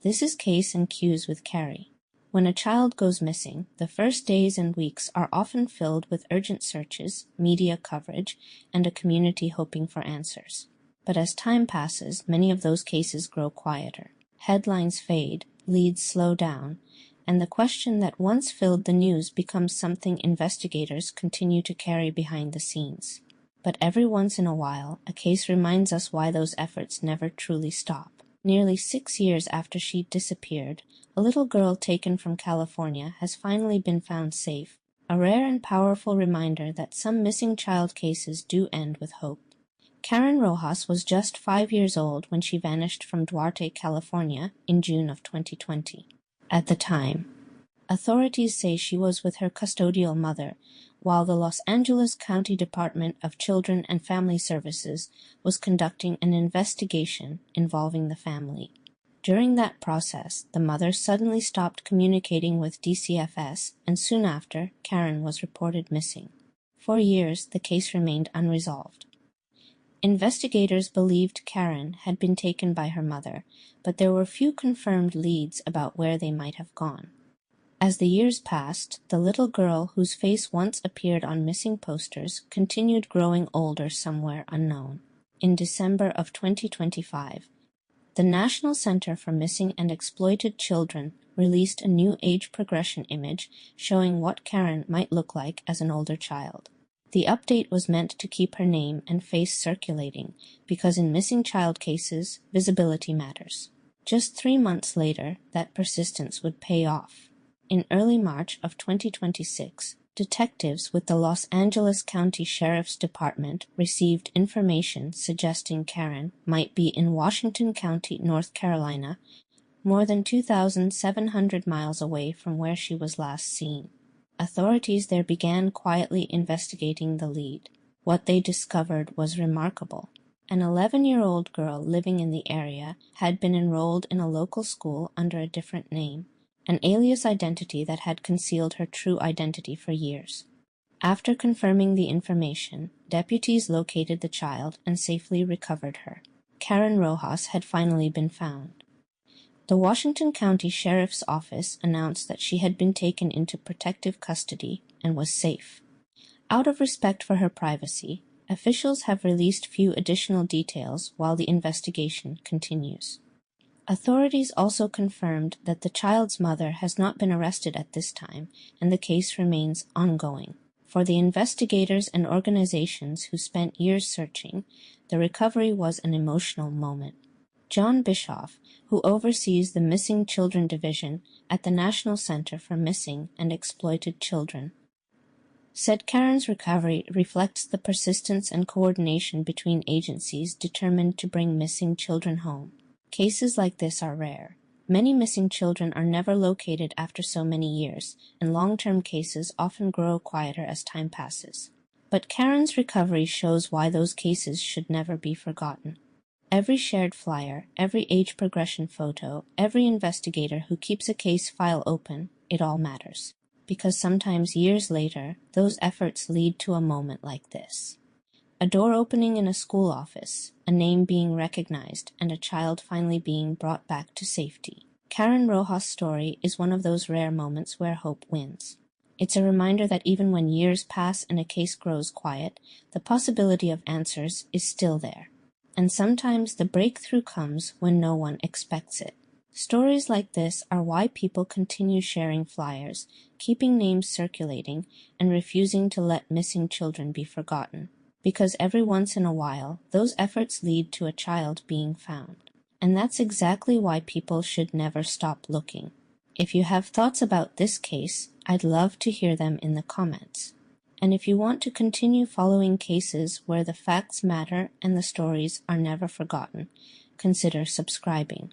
This is Case and Cues with Carrie. When a child goes missing, the first days and weeks are often filled with urgent searches, media coverage, and a community hoping for answers. But as time passes, many of those cases grow quieter. Headlines fade, leads slow down, and the question that once filled the news becomes something investigators continue to carry behind the scenes. But every once in a while, a case reminds us why those efforts never truly stop. Nearly 6 years after she disappeared, a little girl taken from California has finally been found safe, a rare and powerful reminder that some missing child cases do end with hope. Karen Rojas was just 5 years old when she vanished from Duarte, California in June of 2020. At the time, authorities say she was with her custodial mother, while the Los Angeles County Department of Children and Family Services was conducting an investigation involving the family. During that process, the mother suddenly stopped communicating with DCFS, and soon after, Karen was reported missing. For years, the case remained unresolved. Investigators believed Karen had been taken by her mother, but there were few confirmed leads about where they might have gone. As the years passed, the little girl whose face once appeared on missing posters continued growing older somewhere unknown. In December of 2025, the National Center for Missing and Exploited Children released a new age progression image showing what Karen might look like as an older child. The update was meant to keep her name and face circulating, because in missing child cases, visibility matters. Just 3 months later, that persistence would pay off. In early March of 2026, detectives with the Los Angeles County Sheriff's Department received information suggesting Karen might be in Washington County, North Carolina, more than 2,700 miles away from where she was last seen. Authorities there began quietly investigating the lead. What they discovered was remarkable. An 11-year-old girl living in the area had been enrolled in a local school under a different name, an alias identity that had concealed her true identity for years. After confirming the information, deputies located the child and safely recovered her. Karen Rojas had finally been found. The Washington County Sheriff's Office announced that she had been taken into protective custody and was safe. Out of respect for her privacy, officials have released few additional details while the investigation continues. Authorities also confirmed that the child's mother has not been arrested at this time, and the case remains ongoing. For the investigators and organizations who spent years searching, the recovery was an emotional moment. John Bischoff, who oversees the Missing Children Division at the National Center for Missing and Exploited Children, said Karen's recovery reflects the persistence and coordination between agencies determined to bring missing children home. Cases like this are rare. Many missing children are never located after so many years, and long-term cases often grow quieter as time passes. But Karen's recovery shows why those cases should never be forgotten. Every shared flyer, every age progression photo, every investigator who keeps a case file open, it all matters. Because sometimes years later, those efforts lead to a moment like this. A door opening in a school office, a name being recognized, and a child finally being brought back to safety. Karen Rojas' story is one of those rare moments where hope wins. It's a reminder that even when years pass and a case grows quiet, the possibility of answers is still there. And sometimes the breakthrough comes when no one expects it. Stories like this are why people continue sharing flyers, keeping names circulating, and refusing to let missing children be forgotten. Because every once in a while, those efforts lead to a child being found. And that's exactly why people should never stop looking. If you have thoughts about this case, I'd love to hear them in the comments. And if you want to continue following cases where the facts matter and the stories are never forgotten, consider subscribing.